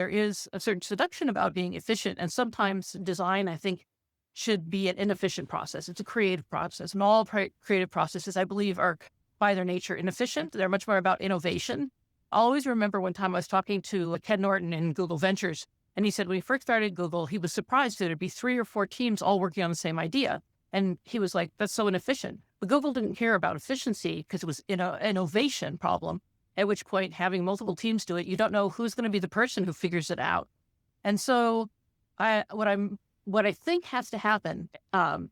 There is a certain seduction about being efficient, and sometimes design, I think, should be an inefficient process. It's a creative process, and all creative processes, I believe, are by their nature inefficient. They're much more about innovation. I'll always remember one time I was talking to Ken Norton in Google Ventures, and he said when he first started Google, he was surprised that there'd be 3 or 4 teams all working on the same idea. And he was like, that's so inefficient. But Google didn't care about efficiency because it was an innovation problem, at which point having multiple teams do it, you don't know who's going to be the person who figures it out. And so what I think has to happen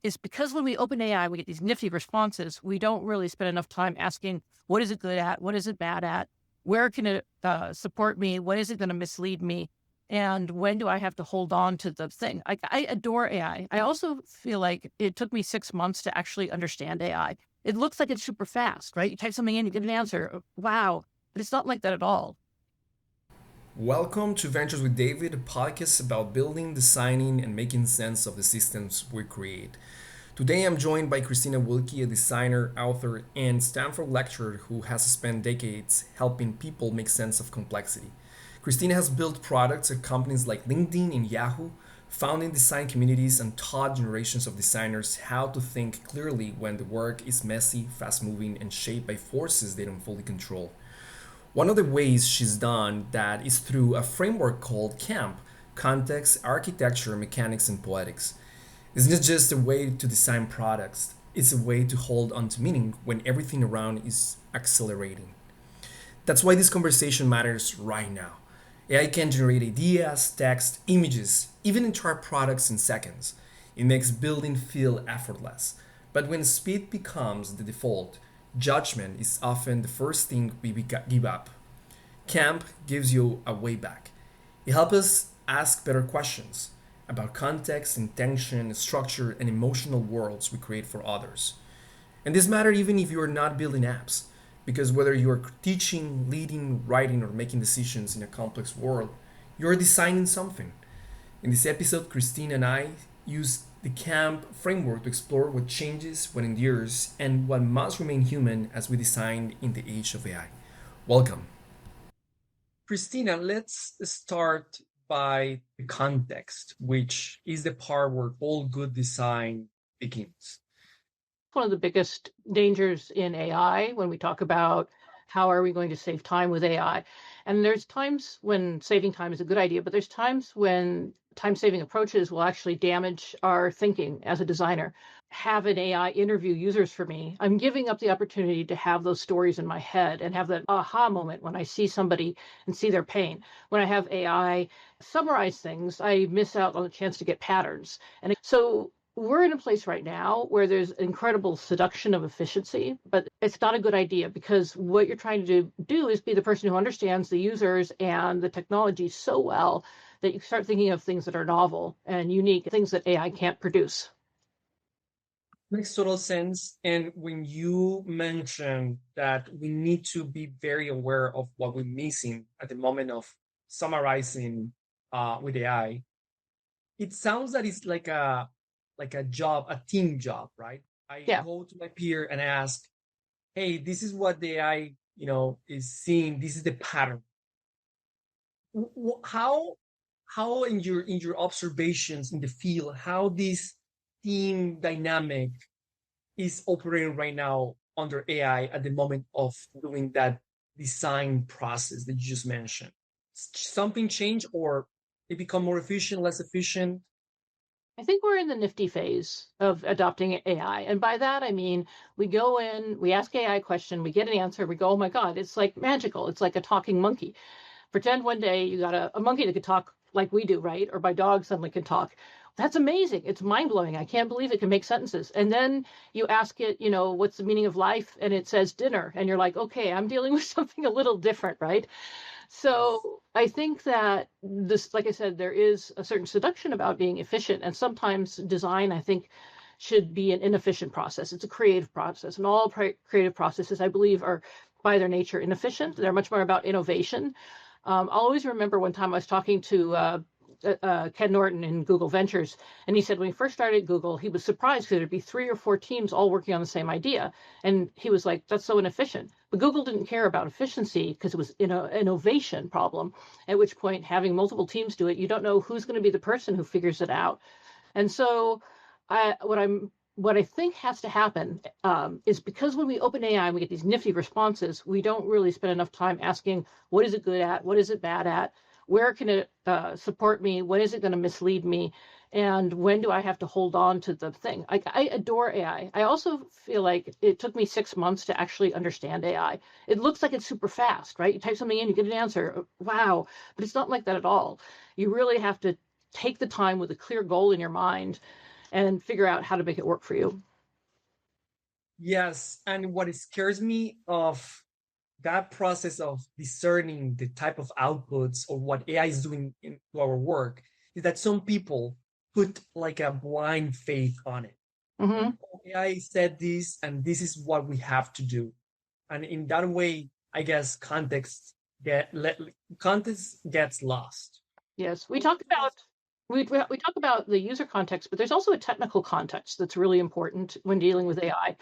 is because when we open AI, we get these nifty responses. We don't really spend enough time asking, what is it good at? What is it bad at? Where can it support me? What is it going to mislead me? And when do I have to hold on to the thing? I adore AI. I also feel like it took me 6 months to actually understand AI. It looks like it's super fast, right? You type something in, you get an answer. Wow. But it's not like that at all. Welcome to Ventures with David, a podcast about building, designing, and making sense of the systems we create. Today I'm joined by Cristina Wodtke, a designer, author, and Stanford lecturer who has spent decades helping people make sense of complexity. Cristina has built products at companies like LinkedIn and Yahoo, founding design communities, and taught generations of designers how to think clearly when the work is messy, fast-moving, and shaped by forces they don't fully control. One of the ways she's done that is through a framework called CAMP: Context, Architecture, Mechanics, and Poetics. It's not just a way to design products, it's a way to hold on to meaning when everything around is accelerating. That's why this conversation matters right now. AI can generate ideas, text, images, even entire products in seconds. It makes building feel effortless. But when speed becomes the default, judgment is often the first thing we give up. Camp gives you a way back. It helps us ask better questions about context, intention, structure, and emotional worlds we create for others. And this matters even if you are not building apps, because whether you are teaching, leading, writing, or making decisions in a complex world, you are designing something. In this episode, Christine and I use the CAMP framework to explore what changes, what endures, and what must remain human as we design in the age of AI. Welcome. Christina, let's start by the context, which is the part where all good design begins. One of the biggest dangers in AI when we talk about how are we going to save time with AI. And there's times when saving time is a good idea, but there's times when time-saving approaches will actually damage our thinking as a designer. Have an AI interview users for me. I'm giving up the opportunity to have those stories in my head and have that aha moment when I see somebody and see their pain. When I have AI summarize things, I miss out on the chance to get patterns. And so we're in a place right now where there's incredible seduction of efficiency, but it's not a good idea because what you're trying to do is be the person who understands the users and the technology so well that you start thinking of things that are novel and unique, things that AI can't produce. Makes total sense. And when you mention that we need to be very aware of what we're missing at the moment of summarizing with AI, it sounds that it's like a job, a team job, right? I Yeah. go to my peer and ask, hey, this is what the AI, is seeing. This is the pattern. How in your observations in the field, how this team dynamic is operating right now under AI at the moment of doing that design process that you just mentioned? Something change or it become more efficient, less efficient? I think we're in the nifty phase of adopting AI. And by that, I mean, we go in, we ask AI a question, we get an answer, we go, oh my God, it's like magical. It's like a talking monkey. Pretend one day you got a monkey that could talk like we do, right? Or my dog suddenly can talk. That's amazing. It's mind blowing. I can't believe it can make sentences. And then you ask it, what's the meaning of life? And it says dinner. And you're like, okay, I'm dealing with something a little different, right? So I think that this, like I said, there is a certain seduction about being efficient. And sometimes design, I think, should be an inefficient process. It's a creative process. And all creative processes, I believe, are by their nature inefficient. They're much more about innovation. I'll always remember one time I was talking to Ken Norton in Google Ventures. And he said when he first started Google, he was surprised because there'd be 3 or 4 teams all working on the same idea. And he was like, that's so inefficient. But Google didn't care about efficiency because it was an innovation problem, at which point having multiple teams do it, you don't know who's going to be the person who figures it out. And so what I think has to happen is because when we open AI and we get these nifty responses, we don't really spend enough time asking, what is it good at? What is it bad at? Where can it support me? When is it going to mislead me? And when do I have to hold on to the thing? I adore AI. I also feel like it took me 6 months to actually understand AI. It looks like it's super fast, right? You type something in, you get an answer. Wow. But it's not like that at all. You really have to take the time with a clear goal in your mind and figure out how to make it work for you. Yes, and what scares me of that process of discerning the type of outputs or what AI is doing in our work is that some people put like a blind faith on it. Mm-hmm. AI said this, and this is what we have to do. And in that way, I guess context gets lost. Yes, we talk about the user context, but there's also a technical context that's really important when dealing with AI.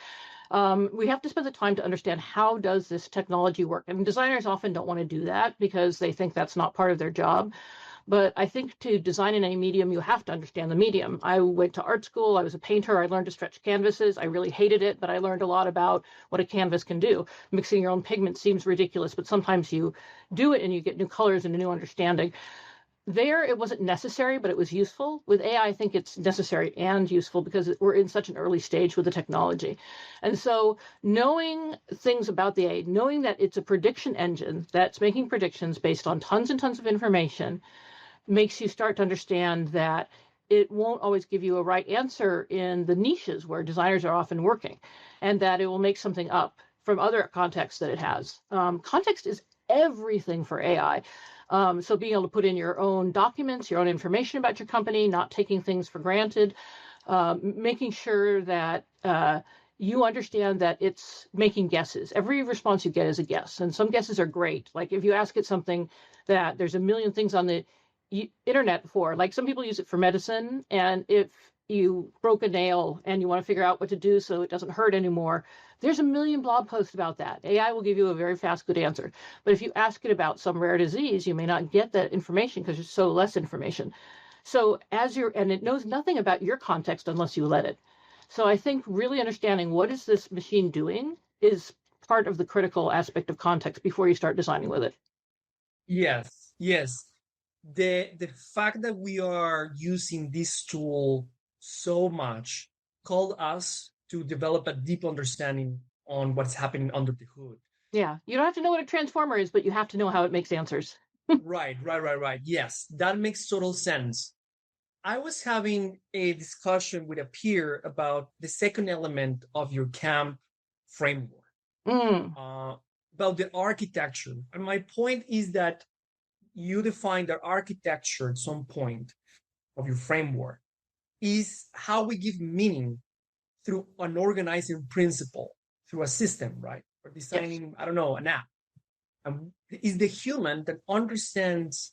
We have to spend the time to understand how does this technology work. And designers often don't want to do that because they think that's not part of their job. But I think to design in any medium, you have to understand the medium. I went to art school. I was a painter. I learned to stretch canvases. I really hated it, but I learned a lot about what a canvas can do. Mixing your own pigment seems ridiculous, but sometimes you do it and you get new colors and a new understanding. There, it wasn't necessary, but it was useful. With AI, I think it's necessary and useful because we're in such an early stage with the technology. And so knowing things about the AI, knowing that it's a prediction engine that's making predictions based on tons and tons of information, makes you start to understand that it won't always give you a right answer in the niches where designers are often working, and that it will make something up from other contexts that it has. Context is everything for AI. So being able to put in your own documents, your own information about your company, not taking things for granted, making sure that you understand that it's making guesses. Every response you get is a guess, and some guesses are great. Like if you ask it something that there's a million things on the internet for, like some people use it for medicine, and if you broke a nail and you want to figure out what to do so it doesn't hurt anymore, there's a million blog posts about that. AI will give you a very fast, good answer. But if you ask it about some rare disease, you may not get that information because there's so less information. So and it knows nothing about your context unless you let it. So I think really understanding what is this machine doing is part of the critical aspect of context before you start designing with it. Yes, yes. The fact that we are using this tool so much called us to develop a deep understanding on what's happening under the hood. Yeah, you don't have to know what a transformer is, but you have to know how it makes answers. Right. Yes, that makes total sense. I was having a discussion with a peer about the second element of your CAMP framework, about the architecture. And my point is that you define the architecture at some point of your framework is how we give meaning through an organizing principle, through a system, right? Or designing, yes, I don't know, an app. And is the human that understands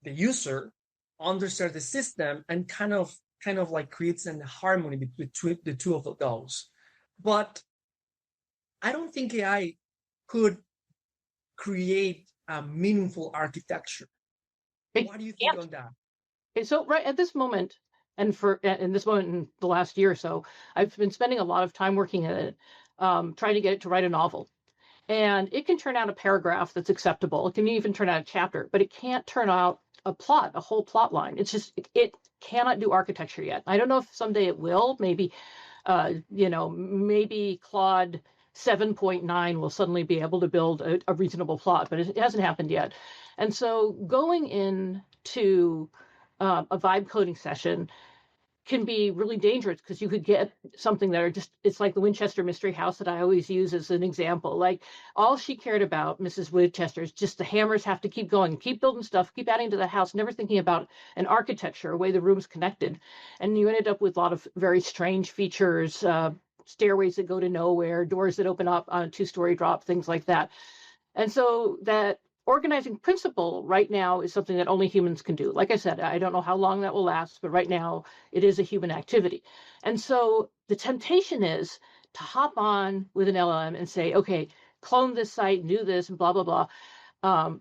the user, understands the system, and kind of like creates a harmony between the two of those. But I don't think AI could create a meaningful architecture. What do you think on that? So right at this moment, and in this moment in the last year or so, I've been spending a lot of time working at it, trying to get it to write a novel. And it can turn out a paragraph that's acceptable. It can even turn out a chapter, but it can't turn out a plot, a whole plot line. It's just, it cannot do architecture yet. I don't know if someday it will. Maybe, maybe Claude 7.9 will suddenly be able to build a reasonable plot, but it hasn't happened yet. And so going into a vibe coding session can be really dangerous because you could get something that are just, it's like the Winchester Mystery House that I always use as an example. Like all she cared about, Mrs. Winchester, is just the hammers have to keep going, keep building stuff, keep adding to the house, never thinking about an architecture, a way the room's connected. And you ended up with a lot of very strange features, stairways that go to nowhere, doors that open up on a 2-story drop, things like that. And so that organizing principle right now is something that only humans can do. Like I said, I don't know how long that will last, but right now it is a human activity. And so the temptation is to hop on with an LLM and say, okay, clone this site and do this and blah, blah, blah.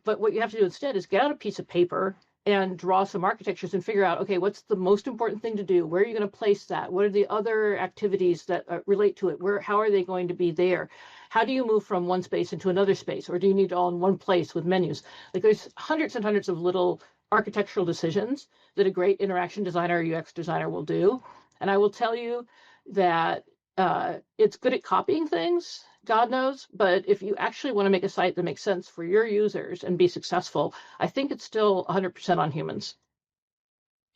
But what you have to do instead is get out a piece of paper and draw some architectures and figure out, okay, what's the most important thing to do? Where are you going to place that? What are the other activities that relate to it? How are they going to be there? How do you move from one space into another space? Or do you need it all in one place with menus? Like there's hundreds and hundreds of little architectural decisions that a great interaction designer or UX designer will do. And I will tell you that it's good at copying things, God knows, but if you actually want to make a site that makes sense for your users and be successful, I think it's still 100% on humans.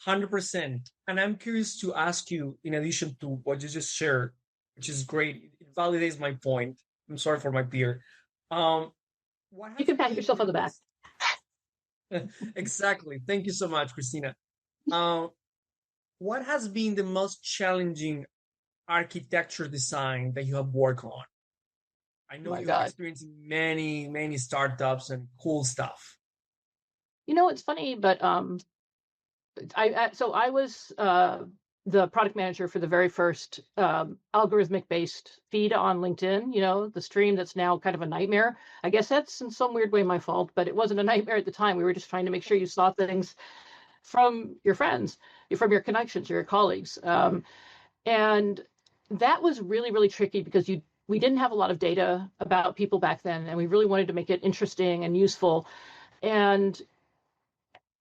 100%. And I'm curious to ask you, in addition to what you just shared, which is great, it validates my point. I'm sorry for my peer. What You has can pat been yourself on the back. Exactly. Thank you so much, Christina. What has been the most challenging architecture design that you have worked on? I know My you have God. experienced many, many startups and cool stuff. You know, it's funny, but I was the product manager for the very first algorithmic based feed on LinkedIn, you know, the stream that's now kind of a nightmare. I guess that's in some weird way my fault, but it wasn't a nightmare at the time. We were just trying to make sure you saw things from your friends, from your connections, your colleagues. And that was really, really tricky because we didn't have a lot of data about people back then, and we really wanted to make it interesting and useful. And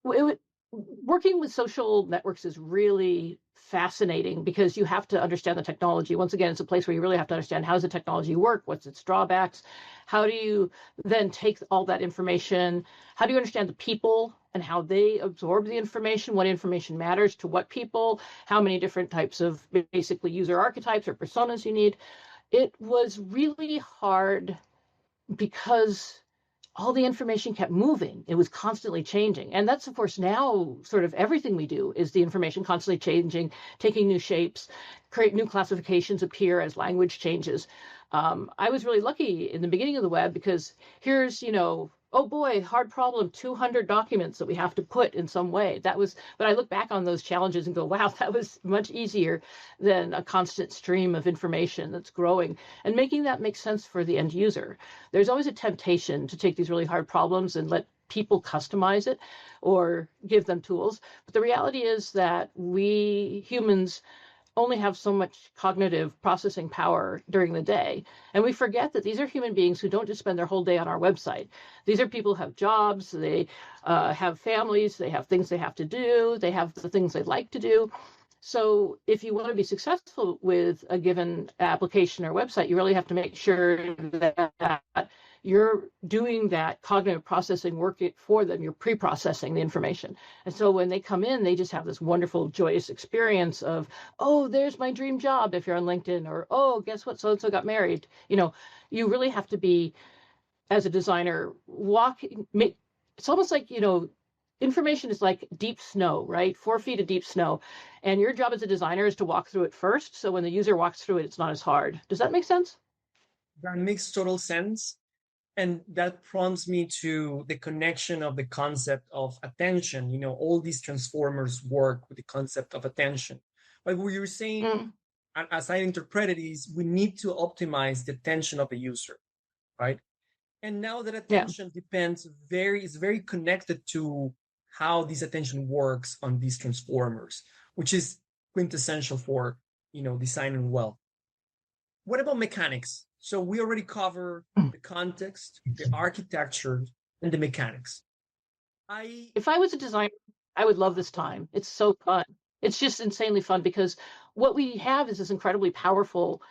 it, working with social networks is really fascinating because you have to understand the technology. Once again, it's a place where you really have to understand how does the technology work, what's its drawbacks, how do you then take all that information, how do you understand the people and how they absorb the information, what information matters to what people, how many different types of basically user archetypes or personas you need. It was really hard because all the information kept moving. It was constantly changing. And that's, of course, now sort of everything we do is the information constantly changing, taking new shapes, create new classifications appear as language changes. I was really lucky in the beginning of the web because here's, you know, oh boy, hard problem, 200 documents that we have to put in some way. But I look back on those challenges and go, wow, that was much easier than a constant stream of information that's growing and making that make sense for the end user. There's always a temptation to take these really hard problems and let people customize it or give them tools. But the reality is that we humans only have so much cognitive processing power during the day. And we forget that these are human beings who don't just spend their whole day on our website. These are people who have jobs, they have families, they have things they have to do, they have the things they like to do. So if you want to be successful with a given application or website, you really have to make sure that you're doing that cognitive processing work for them. You're pre-processing the information. And so when they come in, they just have this wonderful, joyous experience of, oh, there's my dream job if you're on LinkedIn, or, oh, guess what, so-and-so got married. You know, you really have to be, as a designer, it's almost like, you know, information is like deep snow, right? 4 feet of deep snow. And your job as a designer is to walk through it first. So when the user walks through it, it's not as hard. Does that make sense? That makes total sense. And that prompts me to the connection of the concept of attention. You know, all these transformers work with the concept of attention. But what you're saying, as I interpret it, is we need to optimize the attention of the user, right? And now that attention is very connected to how this attention works on these transformers, which is quintessential for, you know, designing well. What about mechanics? So we already cover the context, the architecture, and the mechanics. If I was a designer, I would love this time. It's so fun. It's just insanely fun because what we have is this incredibly powerful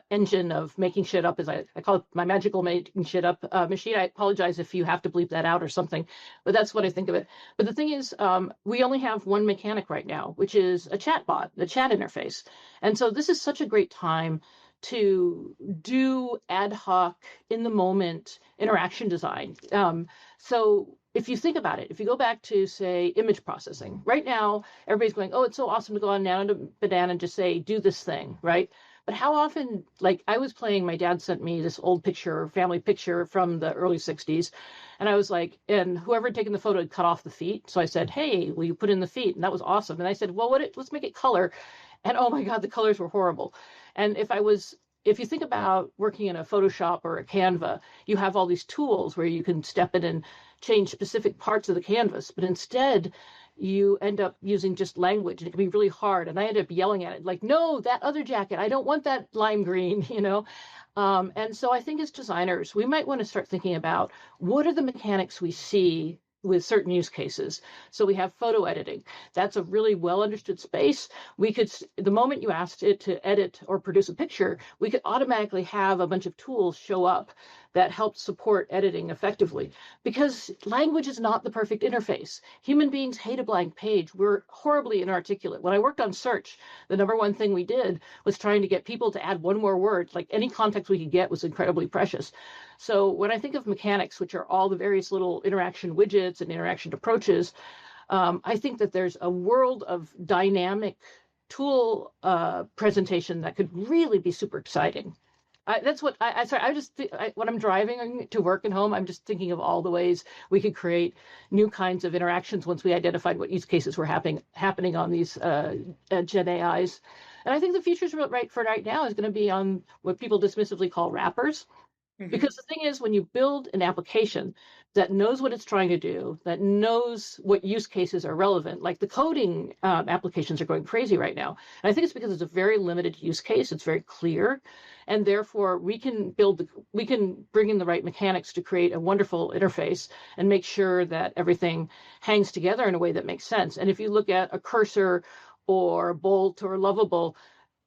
engine of making shit up, as I call it, my magical making shit up machine. I apologize if you have to bleep that out or something, but that's what I think of it. But the thing is, we only have one mechanic right now, which is a chat bot, the chat interface. And so this is such a great time to do ad hoc, in the moment interaction design. So if you think about it, if you go back to, say, image processing, right now, everybody's going, oh, it's so awesome to go on Nano to Banana and just say, do this thing, right? But how often, like I was playing, my dad sent me this old picture, family picture from the early 60s. And I was like, and whoever had taken the photo had cut off the feet. So I said, hey, will you put in the feet? And that was awesome. And I said, well, let's make it color. And oh my God, the colors were horrible. And if you think about working in a Photoshop or a Canva, you have all these tools where you can step in and change specific parts of the canvas. But instead, you end up using just language, and it can be really hard. And I ended up yelling at it, like, no, that other jacket, I don't want that lime green, you know? And so I think as designers, we might want to start thinking about what are the mechanics we see with certain use cases. So we have photo editing. That's a really well understood space. The moment you asked it to edit or produce a picture, we could automatically have a bunch of tools show up that help support editing effectively, because language is not the perfect interface. Human beings hate a blank page. We're horribly inarticulate. When I worked on search, the number one thing we did was trying to get people to add one more word. Like any context we could get was incredibly precious. So when I think of mechanics, which are all the various little interaction widgets and interaction approaches, I think that there's a world of dynamic tool presentation that could really be super exciting. That's what when I'm driving to work and home, I'm just thinking of all the ways we could create new kinds of interactions once we identified what use cases were happening on these Gen AIs. And I think the future's right now is going to be on what people dismissively call wrappers. Because the thing is, when you build an application that knows what it's trying to do, that knows what use cases are relevant, like the coding applications are going crazy right now. And I think it's because it's a very limited use case. It's very clear. And therefore, we can bring in the right mechanics to create a wonderful interface and make sure that everything hangs together in a way that makes sense. And if you look at a Cursor or Bolt or Lovable,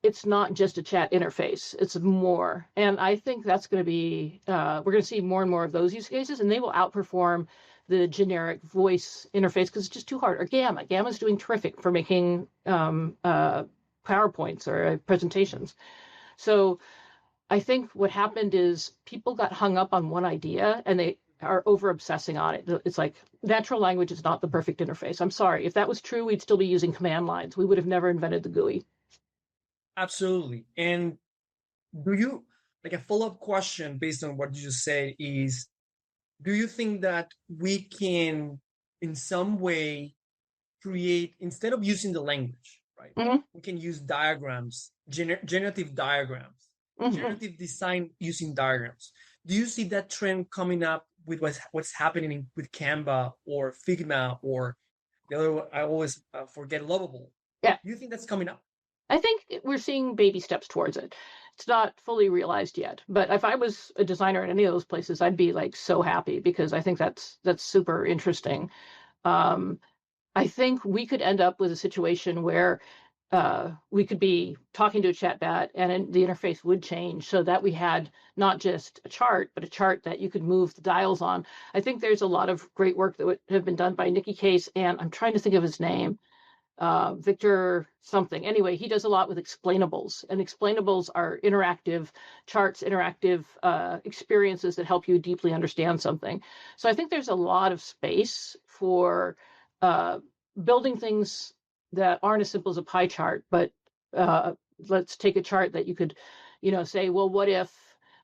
it's not just a chat interface, it's more. And I think that's going to be, we're going to see more and more of those use cases, and they will outperform the generic voice interface because it's just too hard. Or Gamma. Gamma's doing terrific for making PowerPoints or presentations. So I think what happened is people got hung up on one idea and they are over obsessing on it. It's like natural language is not the perfect interface. I'm sorry. If that was true, we'd still be using command lines. We would have never invented the GUI. Absolutely. And do you, like a follow-up question based on what you just said is, do you think that we can in some way create, instead of using the language, right? We can use diagrams, generative diagrams, generative design using diagrams. Do you see that trend coming up with what's happening with Canva or Figma or the other one, I always forget, Lovable? Yeah. Do you think that's coming up? I think we're seeing baby steps towards it. It's not fully realized yet, but if I was a designer in any of those places, I'd be like so happy because I think that's super interesting. I think we could end up with a situation where we could be talking to a chatbot and the interface would change so that we had not just a chart, but a chart that you could move the dials on. I think there's a lot of great work that would have been done by Nicky Case, and I'm trying to think of his name. Victor something. Anyway, he does a lot with explainables, and explainables are interactive charts, interactive experiences that help you deeply understand something. So I think there's a lot of space for building things that aren't as simple as a pie chart, but let's take a chart that you could, say, well, what if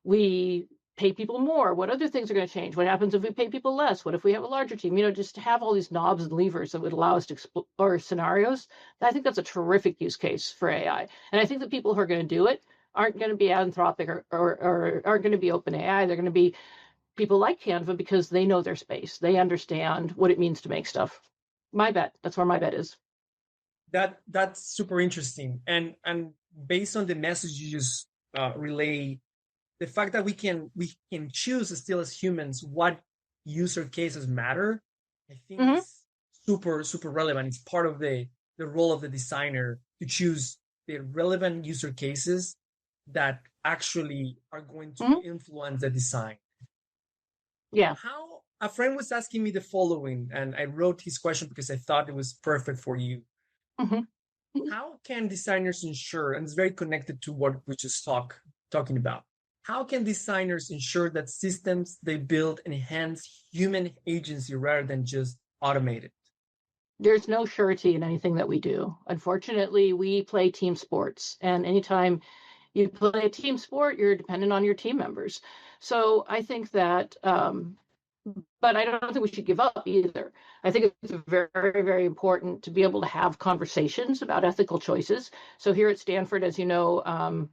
we pay people more? What other things are going to change? What happens if we pay people less? What if we have a larger team? Just to have all these knobs and levers that would allow us to explore scenarios. I think that's a terrific use case for AI. And I think the people who are going to do it aren't going to be Anthropic or aren't going to be OpenAI. They're going to be people like Canva because they know their space. They understand what it means to make stuff. My bet. That's where my bet is. That's super interesting. And based on the message you just relay, the fact that we can choose still as humans what user cases matter, I think is super, super relevant. It's part of the role of the designer to choose the relevant user cases that actually are going to influence the design. Yeah. How a friend was asking me the following, and I wrote his question because I thought it was perfect for you. How can designers ensure, and it's very connected to what we just talking about, how can designers ensure that systems they build enhance human agency rather than just automate it? There's no surety in anything that we do. Unfortunately, we play team sports, and anytime You play a team sport, you're dependent on your team members. So I think that, but I don't think we should give up either. I think it's very, very important to be able to have conversations about ethical choices. So here at Stanford, as you know,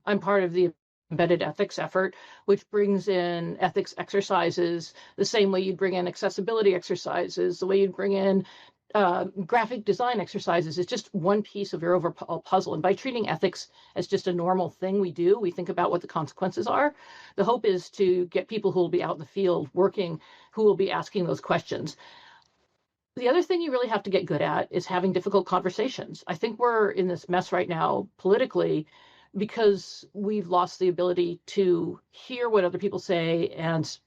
I'm part of the embedded ethics effort, which brings in ethics exercises the same way you'd bring in accessibility exercises, the way you'd bring in graphic design exercises. Is just one piece of your overall puzzle. And by treating ethics as just a normal thing we do, we think about what the consequences are. The hope is to get people who will be out in the field working, who will be asking those questions. The other thing you really have to get good at is having difficult conversations. I think we're in this mess right now politically because we've lost the ability to hear what other people say and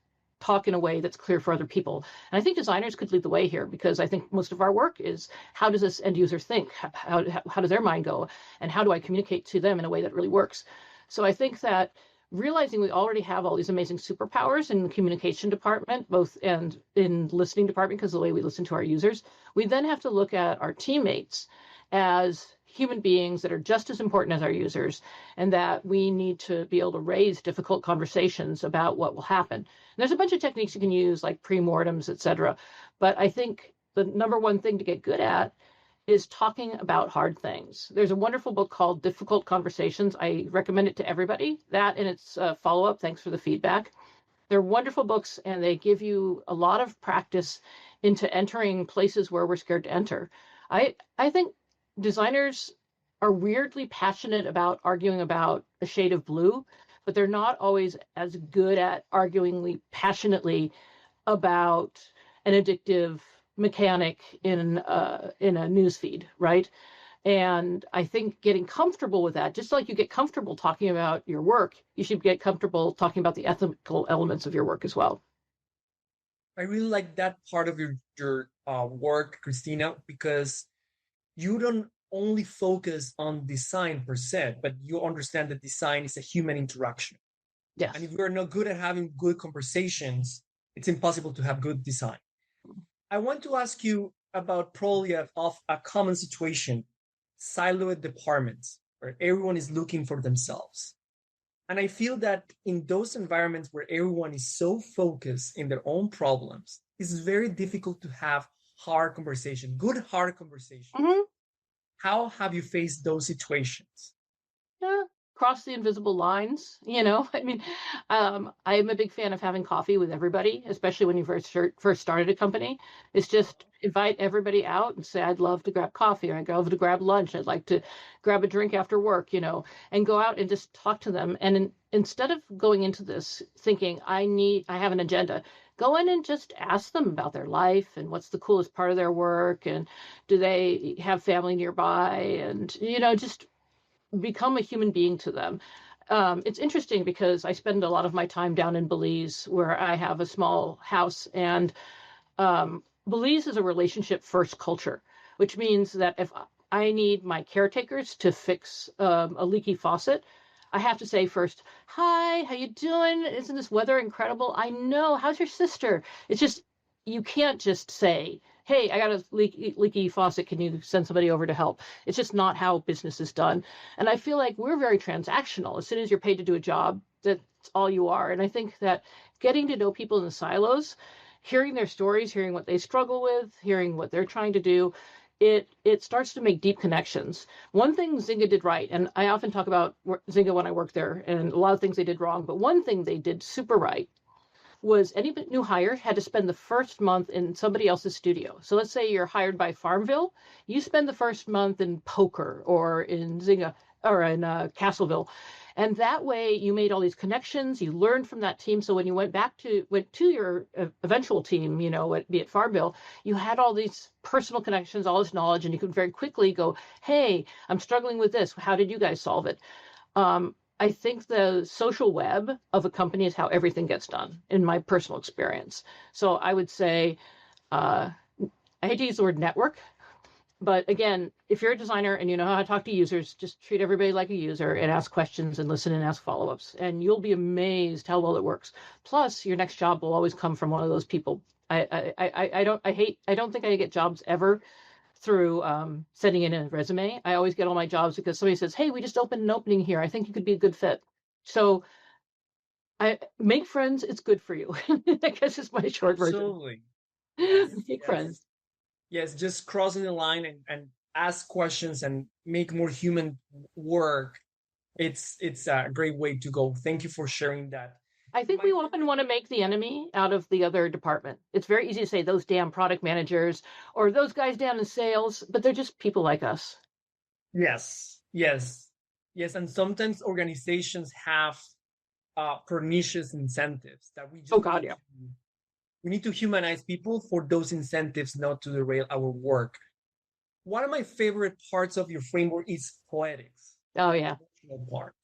talk in a way that's clear for other people. And I think designers could lead the way here, because I think most of our work is, how does this end user think? How does their mind go? And how do I communicate to them in a way that really works? So I think that realizing we already have all these amazing superpowers in the communication department, both and in listening department, because the way we listen to our users, we then have to look at our teammates as human beings that are just as important as our users, and that we need to be able to raise difficult conversations about what will happen. And there's a bunch of techniques you can use, like pre-mortems, etc. But I think the number one thing to get good at is talking about hard things. There's a wonderful book called Difficult Conversations. I recommend it to everybody. That and its follow-up, thanks for the feedback. They're wonderful books, and they give you a lot of practice into entering places where we're scared to enter. I think designers are weirdly passionate about arguing about a shade of blue, but they're not always as good at arguing passionately about an addictive mechanic in a newsfeed, right? And I think getting comfortable with that, just like you get comfortable talking about your work, you should get comfortable talking about the ethical elements of your work as well. I really like that part of your work, Christina, because you don't only focus on design per se, but you understand that design is a human interaction. Yes. And if we're not good at having good conversations, it's impossible to have good design. I want to ask you about probably a common situation, siloed departments, where everyone is looking for themselves. And I feel that in those environments where everyone is so focused in their own problems, it's very difficult to have hard conversation, good hard conversation. Mm-hmm. How have you faced those situations? Yeah, cross the invisible lines, I mean, I'm a big fan of having coffee with everybody, especially when you first started a company. It's just invite everybody out and say, I'd love to grab coffee, or I'd love to grab lunch, I'd like to grab a drink after work, and go out and just talk to them. And instead of going into this thinking, I have an agenda, go in and just ask them about their life and what's the coolest part of their work, and do they have family nearby, and, just become a human being to them. It's interesting because I spend a lot of my time down in Belize, where I have a small house, and Belize is a relationship first culture, which means that if I need my caretakers to fix a leaky faucet, I have to say first, hi, how you doing? Isn't this weather incredible? I know. How's your sister? It's just, you can't just say, hey, I got a leaky faucet. Can you send somebody over to help? It's just not how business is done. And I feel like we're very transactional. As soon as you're paid to do a job, that's all you are. And I think that getting to know people in the silos, hearing their stories, hearing what they struggle with, hearing what they're trying to do, it starts to make deep connections. One thing Synga did right, and I often talk about Synga when I work there, and a lot of things they did wrong, but one thing they did super right was any new hire had to spend the first month in somebody else's studio. So let's say you're hired by Farmville, you spend the first month in Poker or in Synga or in Castleville. And that way you made all these connections, you learned from that team. So when you went to your eventual team, be it Farmville, you had all these personal connections, all this knowledge, and you could very quickly go, hey, I'm struggling with this. How did you guys solve it? I think the social web of a company is how everything gets done, in my personal experience. So I would say, I hate to use the word network, but again, if you're a designer and you know how to talk to users, just treat everybody like a user and ask questions and listen and ask follow-ups, and you'll be amazed how well it works. Plus, your next job will always come from one of those people. I don't think I get jobs ever through sending in a resume. I always get all my jobs because somebody says, hey, we just opened an opening here. I think you could be a good fit. So I make friends. It's good for you. I guess it's my short version. Absolutely. Yes, Make yes. friends. Yes, just crossing the line and ask questions and make more human work. It's a great way to go. Thank you for sharing that. I think we often want to make the enemy out of the other department. It's very easy to say those damn product managers or those guys down in sales, but they're just people like us. Yes, yes, yes. And sometimes organizations have pernicious incentives that we just Oh God, yeah. We need to humanize people for those incentives not to derail our work. One of my favorite parts of your framework is poetics. Oh yeah. Part.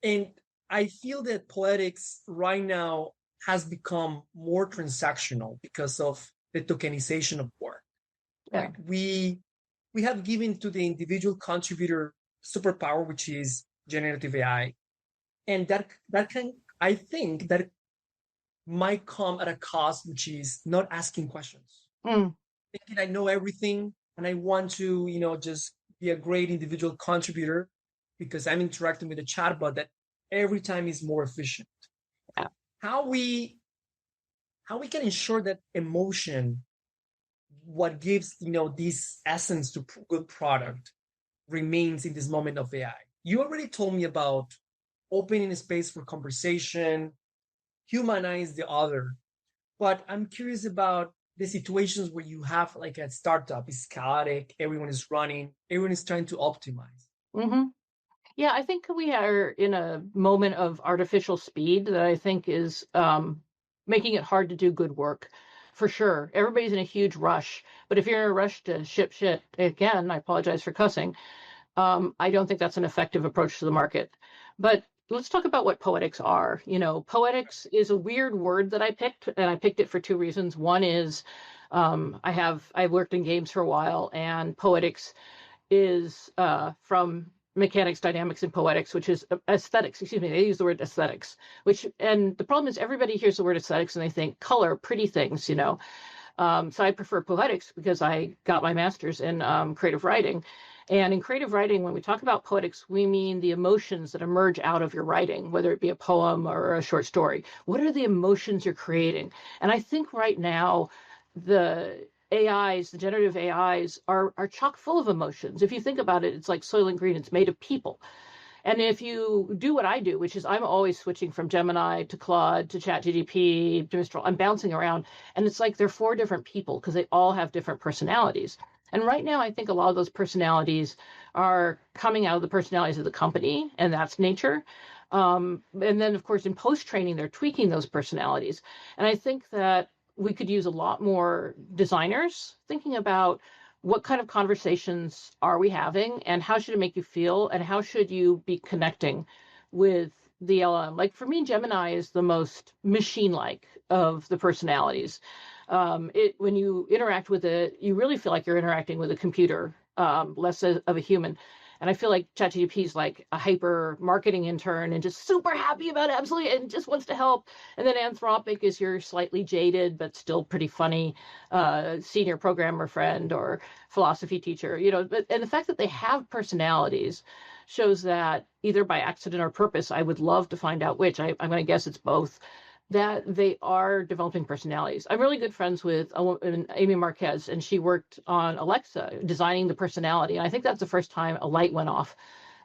And I feel that poetics right now has become more transactional because of the tokenization of work. Yeah. Like we have given to the individual contributor superpower, which is generative AI, and that can, I think that might come at a cost, which is not asking questions. Thinking I know everything and I want to, just be a great individual contributor because I'm interacting with a chatbot that every time is more efficient. Yeah. How we can ensure that emotion, what gives this essence to good product, remains in this moment of AI. You already told me about opening a space for conversation, humanize the other, but I'm curious about the situations where you have like a startup, it's chaotic, everyone is running, everyone is trying to optimize. Yeah, I think we are in a moment of artificial speed that I think is making it hard to do good work. For sure. Everybody's in a huge rush. But if you're in a rush to ship shit, again, I apologize for cussing, I don't think that's an effective approach to the market. But let's talk about what poetics are. Poetics is a weird word that I picked, and I picked it for two reasons. One is I've worked in games for a while, and poetics is from mechanics, dynamics, and poetics, which is aesthetics. Excuse me, they use the word aesthetics. And the problem is everybody hears the word aesthetics and they think color, pretty things. So I prefer poetics because I got my master's in creative writing. And in creative writing, when we talk about poetics, we mean the emotions that emerge out of your writing, whether it be a poem or a short story. What are the emotions you're creating? And I think right now, the generative AIs are chock full of emotions. If you think about it, it's like Soylent Green, it's made of people. And if you do what I do, which is I'm always switching from Gemini to Claude to ChatGPT to Mistral, I'm bouncing around. And it's like they're four different people because they all have different personalities. And right now, I think a lot of those personalities are coming out of the personalities of the company, and that's nature. And then, of course, in post-training, they're tweaking those personalities. And I think that we could use a lot more designers thinking about what kind of conversations are we having and how should it make you feel and how should you be connecting with the LLM. Like for me, Gemini is the most machine-like of the personalities. When you interact with it, you really feel like you're interacting with a computer, less of a human. And I feel like ChatGPT is like a hyper marketing intern and just super happy about it, absolutely, and just wants to help. And then Anthropic is your slightly jaded but still pretty funny senior programmer friend or philosophy teacher. And the fact that they have personalities shows that either by accident or purpose, I would love to find out which. I'm going to guess it's both. That they are developing personalities. I'm really good friends with a woman, Amy Marquez, and she worked on Alexa, designing the personality. And I think that's the first time a light went off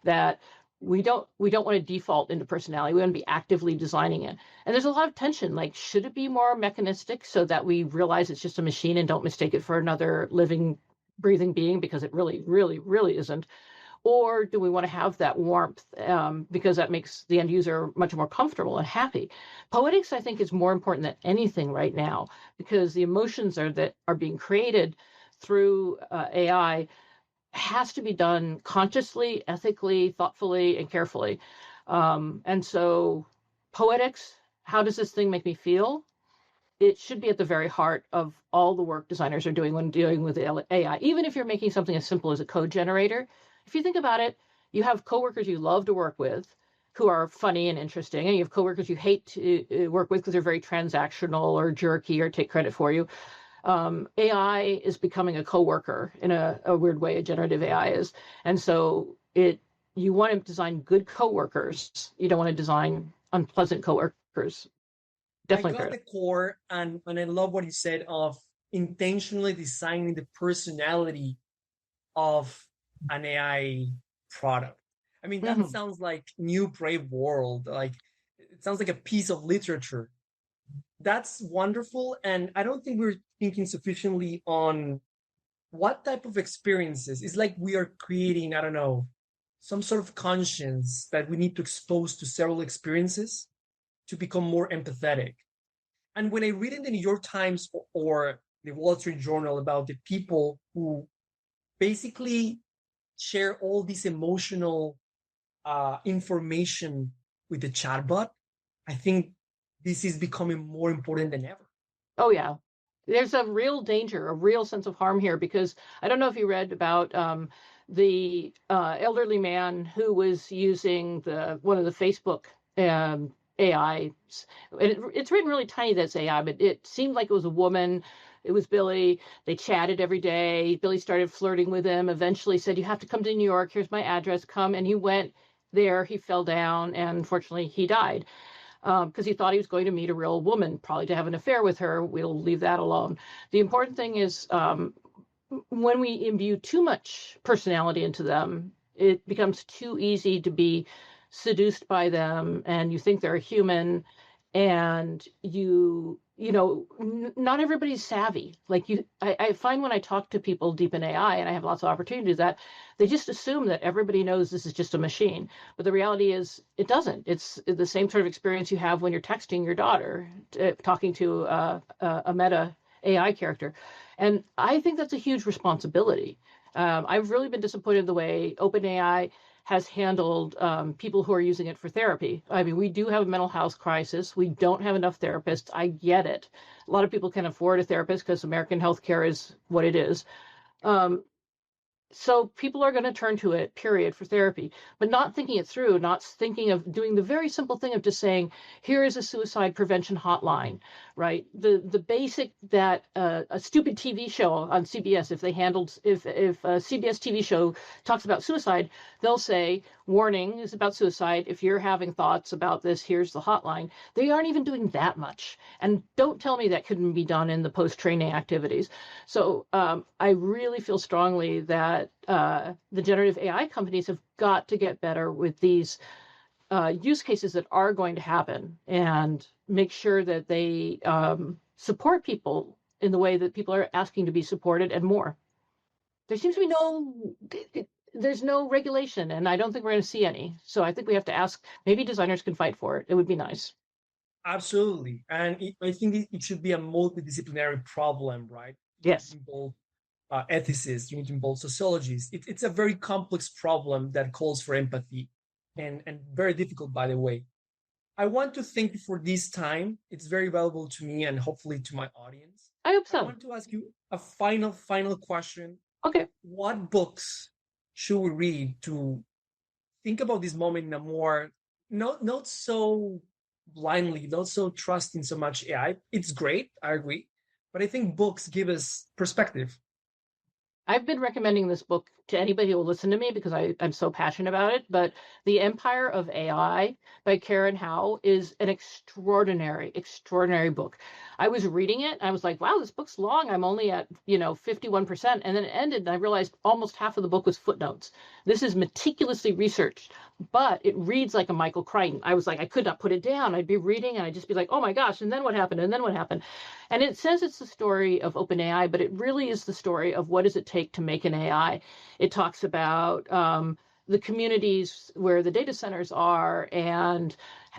that we don't want to default into personality. We want to be actively designing it. And there's a lot of tension. Like, should it be more mechanistic so that we realize it's just a machine and don't mistake it for another living, breathing being because it really, really, really isn't? Or do we want to have that warmth because that makes the end user much more comfortable and happy? Poetics, I think, is more important than anything right now because the emotions that are being created through AI has to be done consciously, ethically, thoughtfully, and carefully. And so poetics, how does this thing make me feel? It should be at the very heart of all the work designers are doing when dealing with AI. Even if you're making something as simple as a code generator, if you think about it, you have coworkers you love to work with who are funny and interesting, and you have coworkers you hate to work with because they're very transactional or jerky or take credit for you. AI is becoming a coworker in a weird way, a generative AI is. And so you want to design good coworkers. You don't want to design unpleasant coworkers. I Definitely got the fair. core, and I love what you said of intentionally designing the personality of an AI product. I mean, that Mm-hmm. sounds like new brave world. Like it sounds like a piece of literature. That's wonderful. And I don't think we're thinking sufficiently on what type of experiences. It's like we are creating, I don't know, some sort of conscience that we need to expose to several experiences to become more empathetic. And when I read in the New York Times or the Wall Street Journal about the people who basically share all this emotional information with the chatbot, I think this is becoming more important than ever. Oh, yeah. There's a real danger, a real sense of harm here, because I don't know if you read about the elderly man who was using one of the Facebook AIs. It's written really tiny that's AI, but it seemed like it was a woman. It was Billy. They chatted every day. Billy started flirting with him, eventually said, "You have to come to New York. Here's my address. Come." And he went there. He fell down, and unfortunately, he died because he thought he was going to meet a real woman, probably to have an affair with her. We'll leave that alone. The important thing is when we imbue too much personality into them, it becomes too easy to be seduced by them, and you think they're a human, and not everybody's savvy. Like I find when I talk to people deep in AI, and I have lots of opportunities, that they just assume that everybody knows this is just a machine. But the reality is it doesn't. It's the same sort of experience you have when you're texting your daughter, talking to a meta AI character. And I think that's a huge responsibility. I've really been disappointed the way OpenAI has handled people who are using it for therapy. I mean, we do have a mental health crisis. We don't have enough therapists. I get it. A lot of people can afford a therapist because American healthcare is what it is. Um, so people are going to turn to it, period, for therapy, but not thinking it through, not thinking of doing the very simple thing of just saying, here is a suicide prevention hotline, right? The basic that a stupid TV show on CBS, if a CBS TV show talks about suicide, they'll say, warning is about suicide. If you're having thoughts about this, here's the hotline. They aren't even doing that much. And don't tell me that couldn't be done in the post-training activities. So I really feel strongly that the generative AI companies have got to get better with these use cases that are going to happen and make sure that they support people in the way that people are asking to be supported and more. There seems to be there's no regulation, and I don't think we're going to see any. So I think we have to ask, maybe designers can fight for it. It would be nice. Absolutely. And I think it should be a multidisciplinary problem, right? You need to Yes. involve ethicists, you need to involve sociologists. It's a very complex problem that calls for empathy and very difficult, by the way. I want to thank you for this time. It's very valuable to me and hopefully to my audience. I hope I so. want to ask you a final question. Okay. What books should we read to think about this moment in a more not so blindly, not so trusting so much AI? It's great, I agree, but I think books give us perspective. I've been recommending this book to anybody who will listen to me because I'm so passionate about it. But The Empire of AI by Karen Howe is an extraordinary, extraordinary book. I was reading it. And I was like, wow, this book's long. I'm only at, 51%. And then it ended and I realized almost half of the book was footnotes. This is meticulously researched, but it reads like a Michael Crichton. I was like, I could not put it down. I'd be reading and I'd just be like, oh my gosh, and then what happened? And then what happened? And it says it's the story of OpenAI, but it really is the story of what does it take to make an AI. It talks about the communities where the data centers are and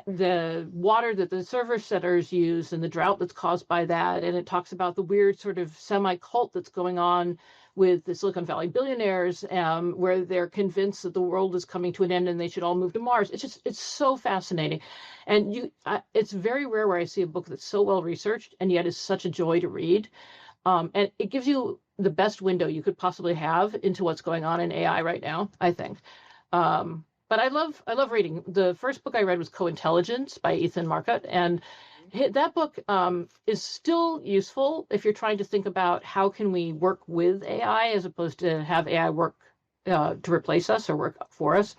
the water that the server centers use and the drought that's caused by that. And it talks about the weird sort of semi-cult that's going on with the Silicon Valley billionaires, where they're convinced that the world is coming to an end and they should all move to Mars. It's so fascinating. And it's very rare where I see a book that's so well researched and yet is such a joy to read. And it gives you the best window you could possibly have into what's going on in AI right now, I think. But I love reading. The first book I read was Co-Intelligence by Ethan Marcotte, and that book is still useful if you're trying to think about how can we work with AI as opposed to have AI work to replace us or work for us.